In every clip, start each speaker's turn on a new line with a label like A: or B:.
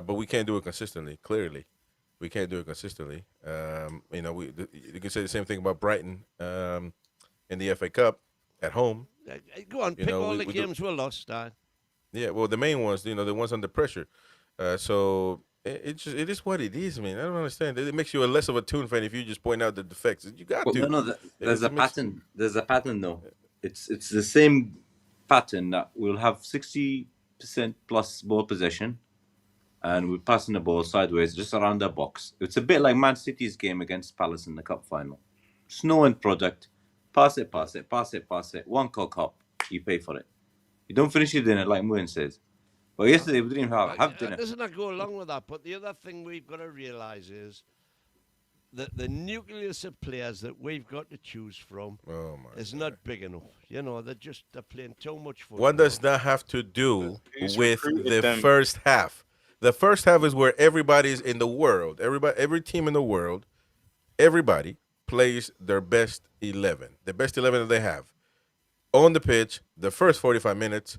A: but we can't do it consistently. Clearly, we can't do it consistently. You can say the same thing about Brighton in the FA Cup at home.
B: Go on,
A: You
B: pick
A: know,
B: all
A: we,
B: the
A: we do.
B: games we lost.
A: Yeah, well, the main ones, the ones under pressure. So it is what it is, man. I don't understand. It makes you a less of a Toon fan if you just point out the defects. You got
C: Well,
A: to.
C: no, there's a
A: It makes.
C: pattern. There's a pattern, though. It's the same pattern that we'll have 60% plus ball possession, and we're passing the ball sideways just around the box. It's a bit like Man City's game against Palace in the cup final. It's no end product. Pass it, pass it, pass it, pass it. One cock hop, you pay for it. You don't finish your dinner like Muin says. But yesterday we didn't have dinner.
B: Doesn't that go along with that? But the other thing we've got to realise is that the nucleus of players that we've got to choose from
A: Oh my
B: is
A: God.
B: not big enough. They're playing too much football.
A: What does that have to do
D: Who's
A: with
D: recruited
A: the
D: them?
A: first half? The first half is where everybody's in the world. Every team in the world, everybody plays their best 11, the best 11 that they have on the pitch. The first 45 minutes.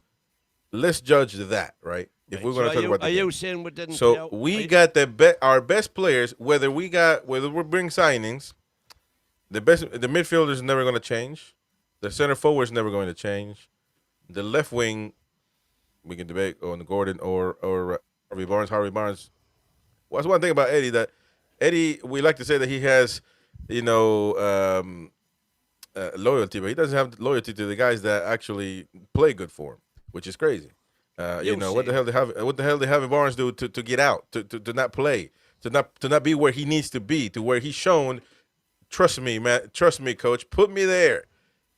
A: Let's judge that, right? If we're going to talk about the
B: are
A: game.
B: you saying we didn't?
A: So we got our best players. Whether we bring signings, the midfielder is never going to change. The center forward is never going to change. The left wing, we can debate on Gordon or Harvey Barnes. Harvey Barnes. Well, that's one thing about Eddie, that Eddie, we like to say that he has, loyalty, but he doesn't have loyalty to the guys that actually play good for him, which is crazy. What the hell did Harvey Barnes do to get out, to not play, to not be where he needs to be, to where he's shown, trust me, man, trust me, coach, put me there.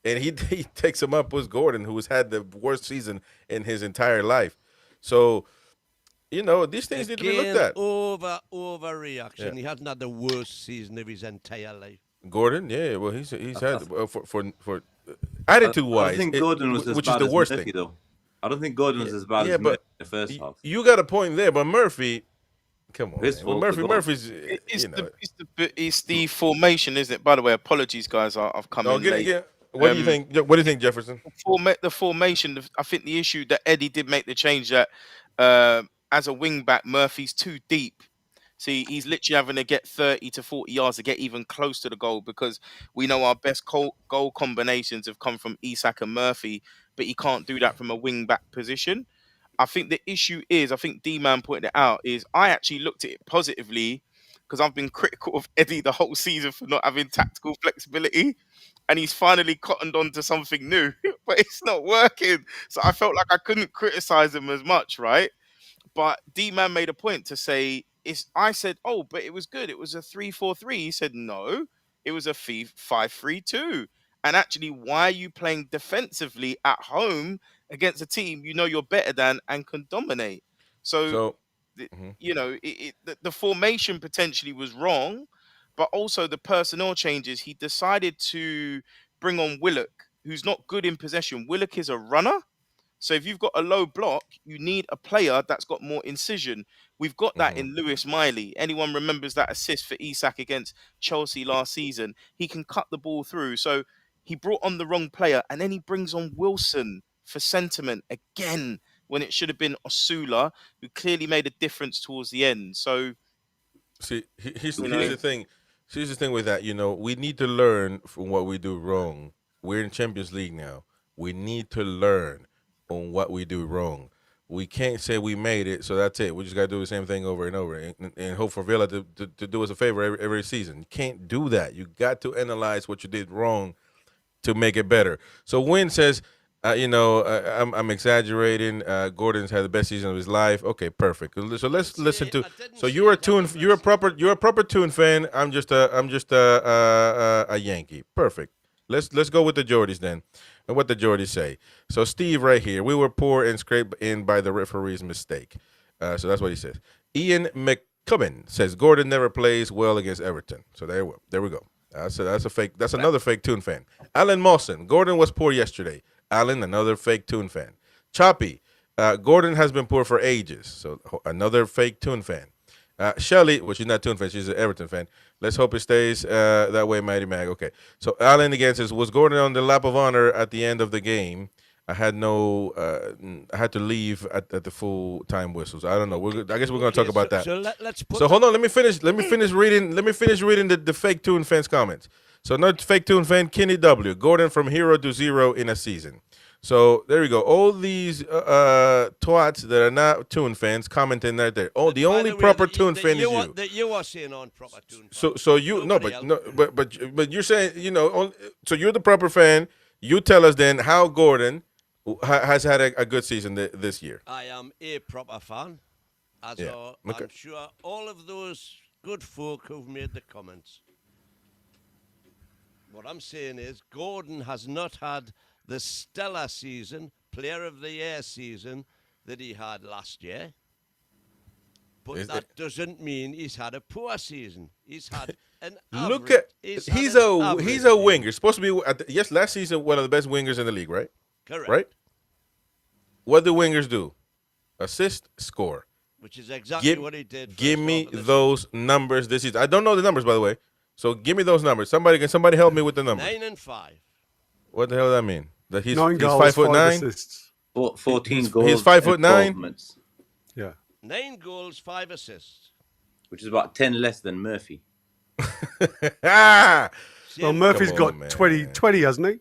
A: And he takes him up with Gordon, who has had the worst season in his entire life. So, these things need to be looked at.
B: Overreaction.
A: Yeah.
B: He hasn't had the worst season of his entire life.
A: Gordon, yeah, well, he's had for attitude
C: I
A: wise,
C: don't think Gordon was as
A: which
C: bad
A: is the
C: as
A: worst
C: Murphy,
A: thing.
C: though. I don't think Gordon was as bad
A: Yeah,
C: as Murphy
A: but
C: in the first half.
A: you got a point there, but Murphy, come on,
C: His
A: man.
C: fault,
A: Murphy's,
D: It's the formation, isn't it? By the way, apologies, guys. I've come in late.
A: What do you think? What do you think, Jefferson?
D: The formation. I think the issue that Eddie did make the change that as a wing back, Murphy's too deep. See, he's literally having to get 30 to 40 yards to get even close to the goal, because we know our best goal combinations have come from Isak and Murphy, but he can't do that from a wing back position. I think the issue is, I think D-Man pointed it out, is I actually looked at it positively, because I've been critical of Eddie the whole season for not having tactical flexibility, and he's finally cottoned on to something new, but it's not working. So I felt like I couldn't criticize him as much, right? But D-Man made a point to say, I said, oh, but it was good. It was a 3-4-3. He said, no, it was a 5-3-2. And actually, why are you playing defensively at home against a team you know you're better than and can dominate? So the formation potentially was wrong, but also the personnel changes. He decided to bring on Willock, who's not good in possession. Willock is a runner. So if you've got a low block, you need a player that's got more incision. We've got that in Lewis Miley. Anyone remembers that assist for Isak against Chelsea last season? He can cut the ball through. So he brought on the wrong player, and then he brings on Wilson for sentiment again, when it should have been Osula, who clearly made a difference towards the end. So,
A: see, here's the thing. Here's the thing with that. We need to learn from what we do wrong. We're in Champions League now. We need to learn on what we do wrong. We can't say we made it, so that's it. We just got to do the same thing over and over and hope for Villa to do us a favor every season. You can't do that. You got to analyze what you did wrong to make it better. So Wynn says, I'm exaggerating. Gordon's had the best season of his life. Okay, perfect. So let's listen to. So you're a proper Toon fan. I'm just a Yankee. Perfect. Let's go with the Geordies then, and what the Geordies say. So Steve, right here, we were poor and scraped in by the referee's mistake. So that's what he says. Ian McCubbin says Gordon never plays well against Everton. So there we go. That's a fake. That's another fake Toon fan. Alan Mawson, Gordon was poor yesterday. Alan, another fake Toon fan. Choppy, Gordon has been poor for ages. So another fake Toon fan. Shelly, well, she's not a Toon fan, she's an Everton fan. Let's hope it stays that way, Mighty Mag. Okay. So Alan again says, was Gordon on the lap of honor at the end of the game? I had no. I had to leave at the full time whistles. I don't know. I guess we're going to talk about that.
B: So let's put.
A: So hold on. Let me finish reading. Let me finish reading the fake tune fans comments. So not fake tune fan. Kenny W. Gordon from hero to zero in a season. So there we go. All these twats that are not tune fans commenting right there. Oh, the only proper tune fan is you.
B: That you are saying on proper tune.
A: So you but you're saying so you're the proper fan. You tell us then how Gordon has had a good season this year.
B: I am a proper fan, as are, I'm sure, all of those good folk who've made the comments. What I'm saying is Gordon has not had the stellar season, Player of the Year season that he had last year. But that doesn't mean he's had a poor season. He's had an average.
A: Look at he's a winger. Supposed to be last season one of the best wingers in the league, right?
B: Correct.
A: Right? What do wingers do? Assist, score.
B: Which is exactly what he did.
A: Give me those numbers this season. I don't know the numbers, by the way. So give me those numbers. Somebody help me with the numbers.
B: 9 and 5.
A: What the hell does that mean? That he's
E: 9 goals,
A: 5'9"?
E: assists.
C: 14 goals.
A: He's 5'9".
E: Yeah.
B: 9 goals, 5 assists.
C: Which is about 10 less than Murphy.
E: Well, Murphy's got 20, hasn't he?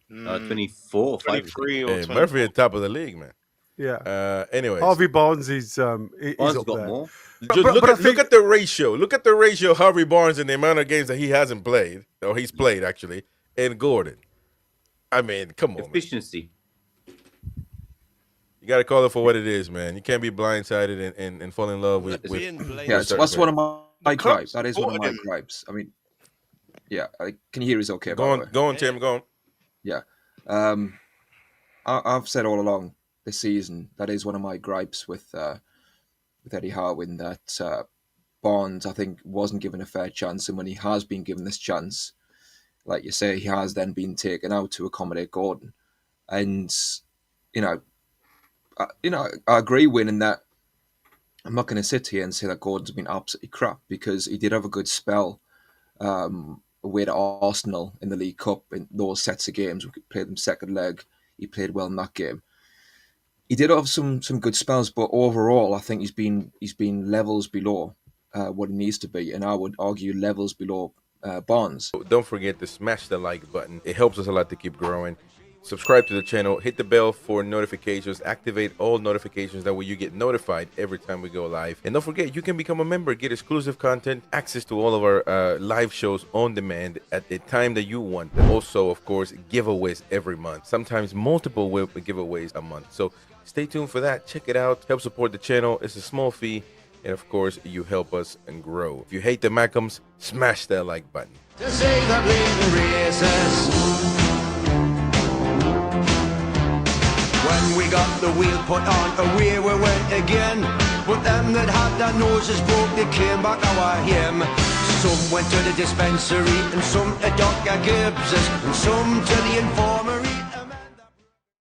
C: 24,
D: 23 or
A: Hey, Murphy at top of the league, man.
E: Yeah.
A: Anyways.
E: Harvey Barnes, he's
C: Barnes
E: up
C: got
E: there.
C: more.
A: Look at the ratio. Look at the ratio of Harvey Barnes and the amount of games that he hasn't played, or he's played actually, and Gordon. I mean, come on,
C: efficiency.
A: Man. You got to call it for what it is, man. You can't be blindsided and fall in love with
F: yeah, that's one of my gripes. That is one of my gripes. I mean, yeah, can you hear us okay?
A: Go on, Tim, go on.
F: Yeah. I've said all along this season that is one of my gripes with Eddie Howe, in that Barnes, I think, wasn't given a fair chance, and when he has been given this chance, like you say, he has then been taken out to accommodate Gordon. And I agree, Win, in that I'm not going to sit here and say that Gordon's been absolutely crap, because he did have a good spell away to Arsenal in the League Cup in those sets of games. We played them second leg. He played well in that game. He did have some good spells, but overall, I think he's been levels below what he needs to be, and I would argue levels below Barnes.
A: Don't forget to smash the like button. It helps us a lot to keep growing. Subscribe to the channel, hit the bell for notifications, activate all notifications, that way you get notified every time we go live. And don't forget, you can become a member, get exclusive content, access to all of our live shows on demand at the time that you want. And also, of course, giveaways every month, sometimes multiple giveaways a month. So stay tuned for that. Check it out. Help support the channel. It's a small fee. And of course, you help us and grow. If you hate the Mackhams, smash that like button.
G: To save the bleeding races. When we got the wheel put on, away we went again. But them that had their noses broke, they came back our him. Some went to the dispensary, and some to Dr. Gibbs's, and some to the informer.